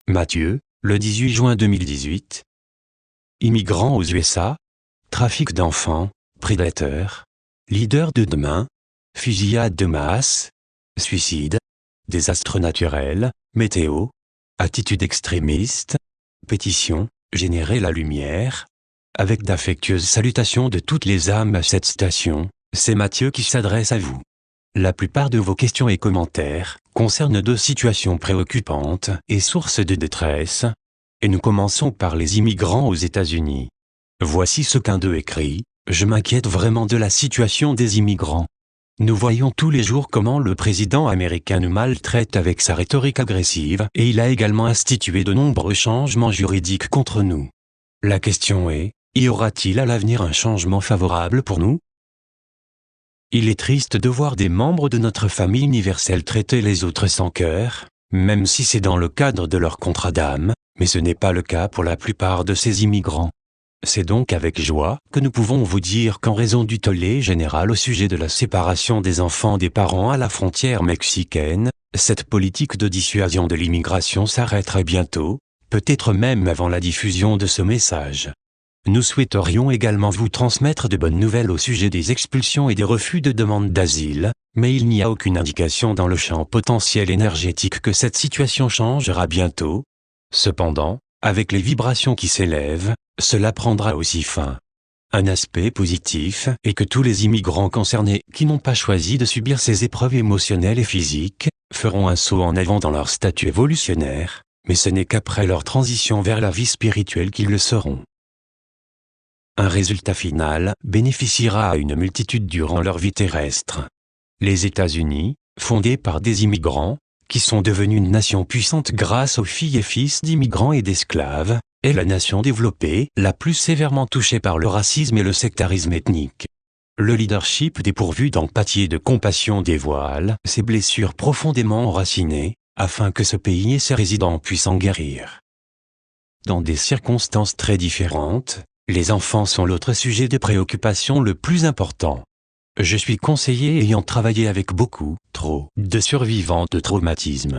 Mathieu, le 18 juin 2018. Immigrants aux USA, trafic d'enfants, prédateurs, leaders de demain, fusillade de masse, suicide, désastres naturels, météo, attitude extrémiste, pétition, générer la lumière. Avec d'affectueuses salutations de toutes les âmes à cette station, c'est Mathieu qui s'adresse à vous. La plupart de vos questions et commentaires concernent deux situations préoccupantes et sources de détresse. Et nous commençons par les immigrants aux États-Unis. Voici ce qu'un d'eux écrit: « Je m'inquiète vraiment de la situation des immigrants. Nous voyons tous les jours comment le président américain nous maltraite avec sa rhétorique agressive et il a également institué de nombreux changements juridiques contre nous. La question est, y aura-t-il à l'avenir un changement favorable pour nous ? Il est triste de voir des membres de notre famille universelle traiter les autres sans cœur, même si c'est dans le cadre de leur contrat d'âme, mais ce n'est pas le cas pour la plupart de ces immigrants. C'est donc avec joie que nous pouvons vous dire qu'en raison du tollé général au sujet de la séparation des enfants des parents à la frontière mexicaine, cette politique de dissuasion de l'immigration s'arrêterait bientôt, peut-être même avant la diffusion de ce message. Nous souhaiterions également vous transmettre de bonnes nouvelles au sujet des expulsions et des refus de demande d'asile, mais il n'y a aucune indication dans le champ potentiel énergétique que cette situation changera bientôt. Cependant, avec les vibrations qui s'élèvent, cela prendra aussi fin. Un aspect positif est que tous les immigrants concernés qui n'ont pas choisi de subir ces épreuves émotionnelles et physiques feront un saut en avant dans leur statut évolutionnaire, mais ce n'est qu'après leur transition vers la vie spirituelle qu'ils le seront. Un résultat final bénéficiera à une multitude durant leur vie terrestre. Les États-Unis, fondés par des immigrants, qui sont devenus une nation puissante grâce aux filles et fils d'immigrants et d'esclaves, est la nation développée la plus sévèrement touchée par le racisme et le sectarisme ethnique. Le leadership dépourvu d'empathie et de compassion dévoile ces blessures profondément enracinées, afin que ce pays et ses résidents puissent en guérir. Dans des circonstances très différentes, les enfants sont l'autre sujet de préoccupation le plus important. Je suis conseiller ayant travaillé avec beaucoup, trop, de survivants de traumatisme.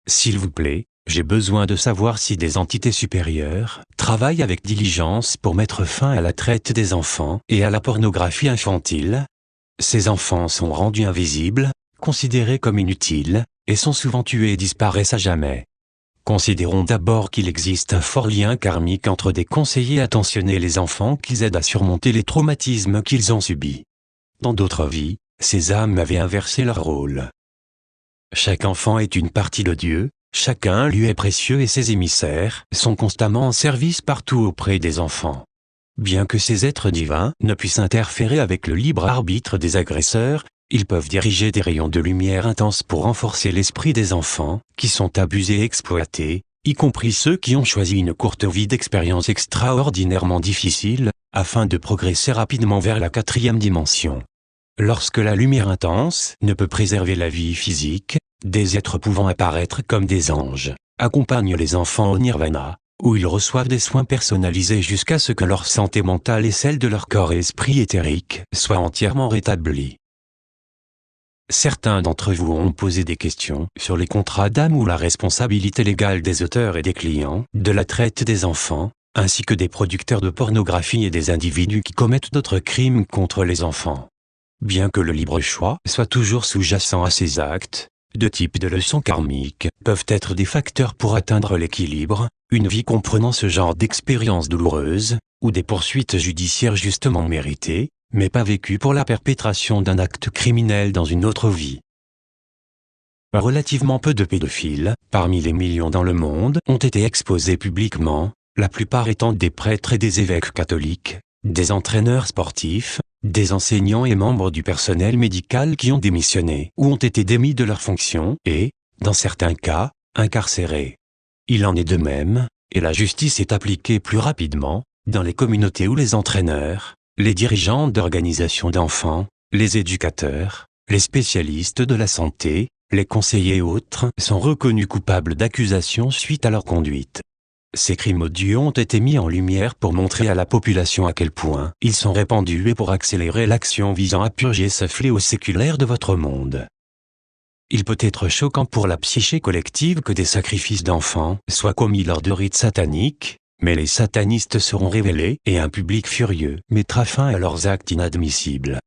S'il vous plaît, j'ai besoin de savoir si des entités supérieures travaillent avec diligence pour mettre fin à la traite des enfants et à la pornographie infantile. Ces enfants sont rendus invisibles, considérés comme inutiles, et sont souvent tués et disparaissent à jamais. Considérons d'abord qu'il existe un fort lien karmique entre des conseillers attentionnés et les enfants qu'ils aident à surmonter les traumatismes qu'ils ont subis. Dans d'autres vies, ces âmes avaient inversé leur rôle. Chaque enfant est une partie de Dieu, chacun lui est précieux et ses émissaires sont constamment en service partout auprès des enfants. Bien que ces êtres divins ne puissent interférer avec le libre arbitre des agresseurs, ils peuvent diriger des rayons de lumière intenses pour renforcer l'esprit des enfants, qui sont abusés et exploités, y compris ceux qui ont choisi une courte vie d'expériences extraordinairement difficiles, afin de progresser rapidement vers la 4e dimension. Lorsque la lumière intense ne peut préserver la vie physique, des êtres pouvant apparaître comme des anges accompagnent les enfants au nirvana, où ils reçoivent des soins personnalisés jusqu'à ce que leur santé mentale et celle de leur corps et esprit éthérique soient entièrement rétablies. Certains d'entre vous ont posé des questions sur les contrats d'âme ou la responsabilité légale des auteurs et des clients de la traite des enfants, ainsi que des producteurs de pornographie et des individus qui commettent d'autres crimes contre les enfants. Bien que le libre choix soit toujours sous-jacent à ces actes, deux types de leçons karmiques peuvent être des facteurs pour atteindre l'équilibre, une vie comprenant ce genre d'expériences douloureuses, ou des poursuites judiciaires justement méritées, mais pas vécues pour la perpétration d'un acte criminel dans une autre vie. Relativement peu de pédophiles, parmi les millions dans le monde, ont été exposés publiquement, la plupart étant des prêtres et des évêques catholiques, des entraîneurs sportifs, des enseignants et membres du personnel médical qui ont démissionné ou ont été démis de leurs fonctions et, dans certains cas, incarcérés. Il en est de même, et la justice est appliquée plus rapidement, dans les communautés où les entraîneurs, les dirigeants d'organisations d'enfants, les éducateurs, les spécialistes de la santé, les conseillers et autres sont reconnus coupables d'accusations suite à leur conduite. Ces crimes odieux ont été mis en lumière pour montrer à la population à quel point ils sont répandus et pour accélérer l'action visant à purger ce fléau séculaire de votre monde. il peut être choquant pour la psyché collective que des sacrifices d'enfants soient commis lors de rites sataniques, mais les satanistes seront révélés et un public furieux mettra fin à leurs actes inadmissibles.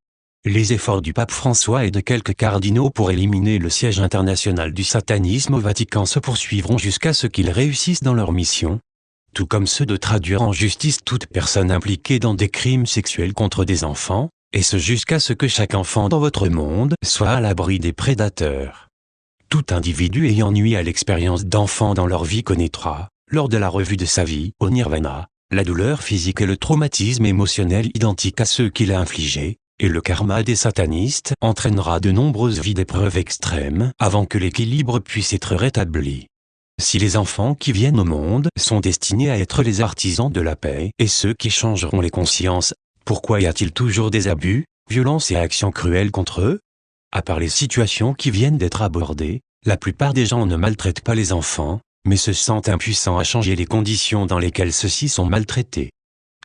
Les efforts du pape François et de quelques cardinaux pour éliminer le siège international du satanisme au Vatican se poursuivront jusqu'à ce qu'ils réussissent dans leur mission, tout comme ceux de traduire en justice toute personne impliquée dans des crimes sexuels contre des enfants, et ce jusqu'à ce que chaque enfant dans votre monde soit à l'abri des prédateurs. Tout individu ayant nui à l'expérience d'enfants dans leur vie connaîtra, lors de la revue de sa vie au Nirvana, la douleur physique et le traumatisme émotionnel identiques à ceux qu'il a infligés, et le karma des satanistes entraînera de nombreuses vies d'épreuves extrêmes avant que l'équilibre puisse être rétabli. Si les enfants qui viennent au monde sont destinés à être les artisans de la paix et ceux qui changeront les consciences, pourquoi y a-t-il toujours des abus, violences et actions cruelles contre eux? À part les situations qui viennent d'être abordées, la plupart des gens ne maltraitent pas les enfants, mais se sentent impuissants à changer les conditions dans lesquelles ceux-ci sont maltraités.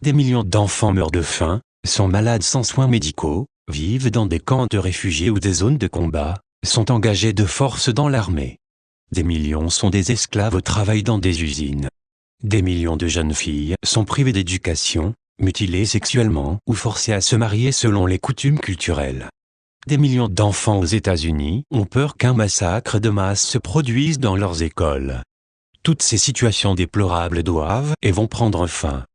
Des millions d'enfants meurent de faim, sont malades sans soins médicaux, vivent dans des camps de réfugiés ou des zones de combat, sont engagés de force dans l'armée. Des millions sont des esclaves au travail dans des usines. Des millions de jeunes filles sont privées d'éducation, mutilées sexuellement ou forcées à se marier selon les coutumes culturelles. Des millions d'enfants aux États-Unis ont peur qu'un massacre de masse se produise dans leurs écoles. Toutes ces situations déplorables doivent et vont prendre fin.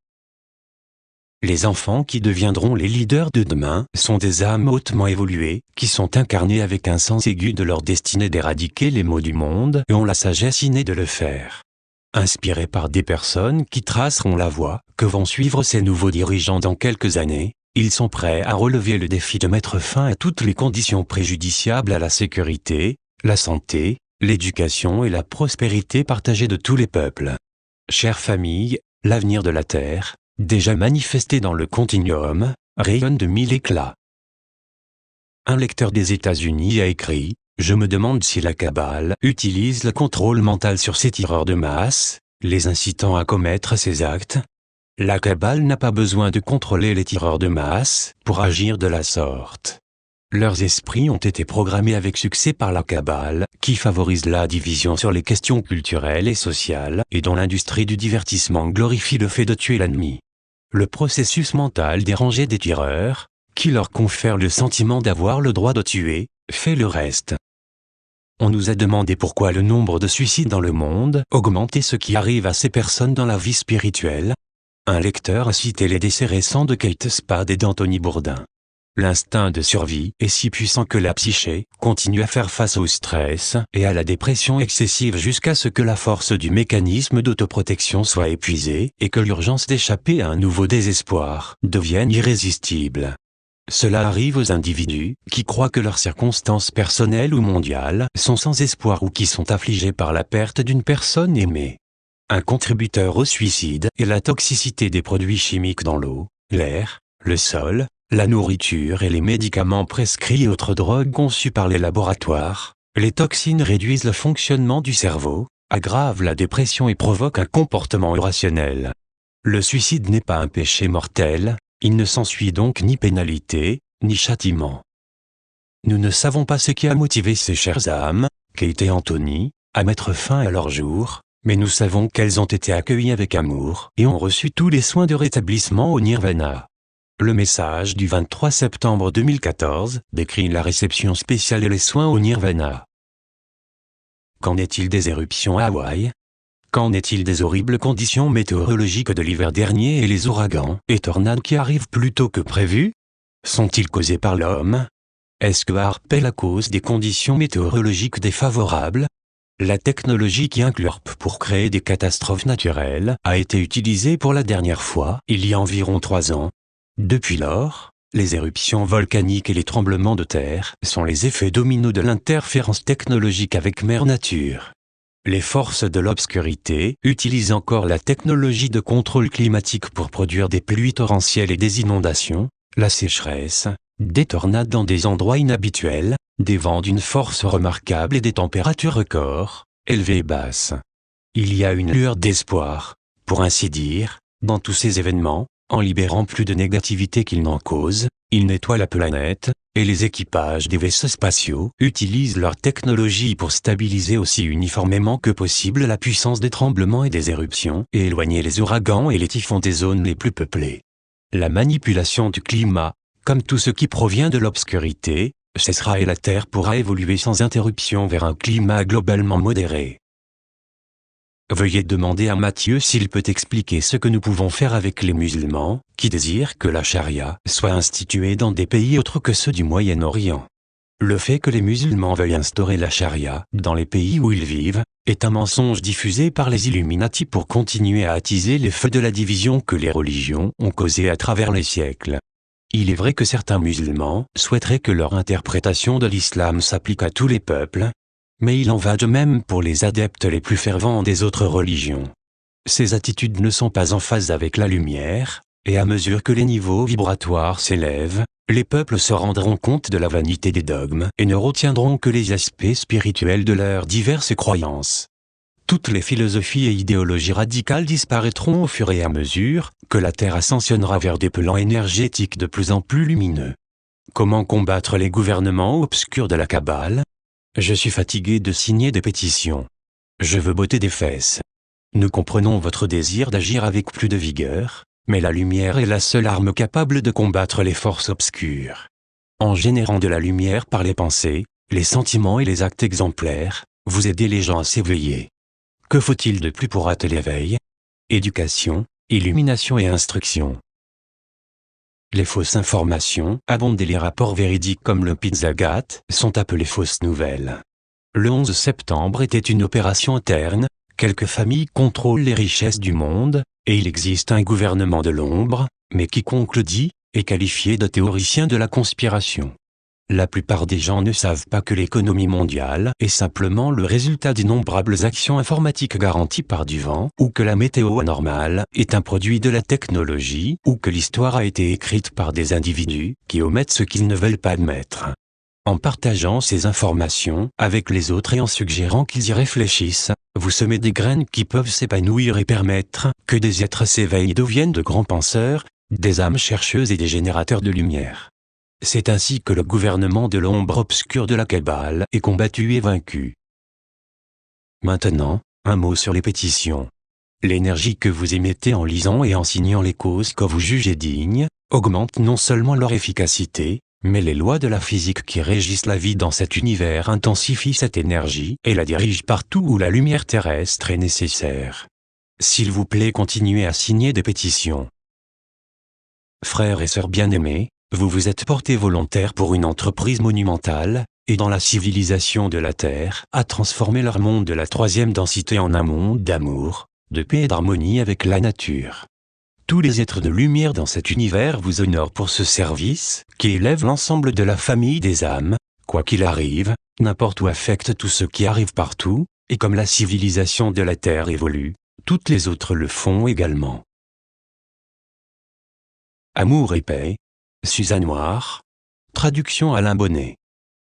Les enfants qui deviendront les leaders de demain sont des âmes hautement évoluées, qui sont incarnées avec un sens aigu de leur destinée d'éradiquer les maux du monde et ont la sagesse innée de le faire. Inspirés par des personnes qui traceront la voie que vont suivre ces nouveaux dirigeants dans quelques années, ils sont prêts à relever le défi de mettre fin à toutes les conditions préjudiciables à la sécurité, la santé, l'éducation et la prospérité partagée de tous les peuples. Chères familles, l'avenir de la Terre, déjà manifesté dans le continuum, rayonne de mille éclats. Un lecteur des États-Unis a écrit « Je me demande si la Kabbale utilise le contrôle mental sur ces tireurs de masse, les incitant à commettre ces actes. La Kabbale n'a pas besoin de contrôler les tireurs de masse pour agir de la sorte. Leurs esprits ont été programmés avec succès par la Kabbale, qui favorise la division sur les questions culturelles et sociales et dont l'industrie du divertissement glorifie le fait de tuer l'ennemi. Le processus mental dérangé des tireurs, qui leur confère le sentiment d'avoir le droit de tuer, fait le reste. On nous a demandé pourquoi le nombre de suicides dans le monde augmente et ce qui arrive à ces personnes dans la vie spirituelle. Un lecteur a cité les décès récents de Kate Spade et d'Anthony Bourdain. L'instinct de survie est si puissant que la psyché continue à faire face au stress et à la dépression excessive jusqu'à ce que la force du mécanisme d'autoprotection soit épuisée et que l'urgence d'échapper à un nouveau désespoir devienne irrésistible. Cela arrive aux individus qui croient que leurs circonstances personnelles ou mondiales sont sans espoir ou qui sont affligés par la perte d'une personne aimée. Un contributeur au suicide est la toxicité des produits chimiques dans l'eau, l'air, le sol, la nourriture et les médicaments prescrits et autres drogues conçues par les laboratoires. Les toxines réduisent le fonctionnement du cerveau, aggravent la dépression et provoquent un comportement irrationnel. Le suicide n'est pas un péché mortel, il ne s'ensuit donc ni pénalité, ni châtiment. Nous ne savons pas ce qui a motivé ces chères âmes, Kate et Anthony, à mettre fin à leur jour, mais nous savons qu'elles ont été accueillies avec amour et ont reçu tous les soins de rétablissement au Nirvana. Le message du 23 septembre 2014 décrit la réception spéciale et les soins au Nirvana. Qu'en est-il des éruptions à Hawaï? Qu'en est-il des horribles conditions météorologiques de l'hiver dernier et les ouragans et tornades qui arrivent plus tôt que prévu? Sont-ils causés par l'homme? Est-ce que HAARP est la cause des conditions météorologiques défavorables? La technologie qui inclurp pour créer des catastrophes naturelles a été utilisée pour la dernière fois il y a environ 3 ans. Depuis lors, les éruptions volcaniques et les tremblements de terre sont les effets dominos de l'interférence technologique avec Mère Nature. Les forces de l'obscurité utilisent encore la technologie de contrôle climatique pour produire des pluies torrentielles et des inondations, la sécheresse, des tornades dans des endroits inhabituels, des vents d'une force remarquable et des températures records, élevées et basses. Il y a une lueur d'espoir, pour ainsi dire, dans tous ces événements, En libérant plus de négativité qu'il n'en cause, il nettoie la planète, et les équipages des vaisseaux spatiaux utilisent leur technologie pour stabiliser aussi uniformément que possible la puissance des tremblements et des éruptions et éloigner les ouragans et les typhons des zones les plus peuplées. La manipulation du climat, comme tout ce qui provient de l'obscurité, cessera et la Terre pourra évoluer sans interruption vers un climat globalement modéré. Veuillez demander à Mathieu s'il peut expliquer ce que nous pouvons faire avec les musulmans, qui désirent que la charia soit instituée dans des pays autres que ceux du Moyen-Orient. Le fait que les musulmans veuillent instaurer la charia dans les pays où ils vivent, est un mensonge diffusé par les Illuminati pour continuer à attiser les feux de la division que les religions ont causée à travers les siècles. Il est vrai que certains musulmans souhaiteraient que leur interprétation de l'islam s'applique à tous les peuples, mais il en va de même pour les adeptes les plus fervents des autres religions. Ces attitudes ne sont pas en phase avec la lumière, et à mesure que les niveaux vibratoires s'élèvent, les peuples se rendront compte de la vanité des dogmes et ne retiendront que les aspects spirituels de leurs diverses croyances. Toutes les philosophies et idéologies radicales disparaîtront au fur et à mesure que la Terre ascensionnera vers des plans énergétiques de plus en plus lumineux. Comment combattre les gouvernements obscurs de la Kabbale ? Je suis fatigué de signer des pétitions. Je veux botter des fesses. Nous comprenons votre désir d'agir avec plus de vigueur, mais la lumière est la seule arme capable de combattre les forces obscures. En générant de la lumière par les pensées, les sentiments et les actes exemplaires, vous aidez les gens à s'éveiller. Que faut-il de plus pour hâter l'éveil ? Éducation, illumination et instruction. Les fausses informations, abondent et les rapports véridiques comme le Pizzagate, sont appelés fausses nouvelles. Le 11 septembre était une opération interne, quelques familles contrôlent les richesses du monde, et il existe un gouvernement de l'ombre, mais quiconque le dit, est qualifié de théoricien de la conspiration. La plupart des gens ne savent pas que l'économie mondiale est simplement le résultat d'innombrables actions informatiques garanties par du vent, ou que la météo anormale est un produit de la technologie, ou que l'histoire a été écrite par des individus qui omettent ce qu'ils ne veulent pas admettre. En partageant ces informations avec les autres et en suggérant qu'ils y réfléchissent, vous semez des graines qui peuvent s'épanouir et permettre que des êtres s'éveillent et deviennent de grands penseurs, des âmes chercheuses et des générateurs de lumière. C'est ainsi que le gouvernement de l'ombre obscure de la Kabbale est combattu et vaincu. Maintenant, un mot sur les pétitions. L'énergie que vous émettez en lisant et en signant les causes que vous jugez dignes, augmente non seulement leur efficacité, mais les lois de la physique qui régissent la vie dans cet univers intensifient cette énergie et la dirigent partout où la lumière terrestre est nécessaire. S'il vous plaît, continuez à signer des pétitions. Frères et sœurs bien-aimés, vous vous êtes portés volontaires pour une entreprise monumentale, et dans la civilisation de la Terre, à transformer leur monde de la troisième densité en un monde d'amour, de paix et d'harmonie avec la nature. Tous les êtres de lumière dans cet univers vous honorent pour ce service, qui élève l'ensemble de la famille des âmes, quoi qu'il arrive, n'importe où affecte tout ce qui arrive partout, et comme la civilisation de la Terre évolue, toutes les autres le font également. Amour et paix. Suzanne Noir. Traduction Alain Bonnet.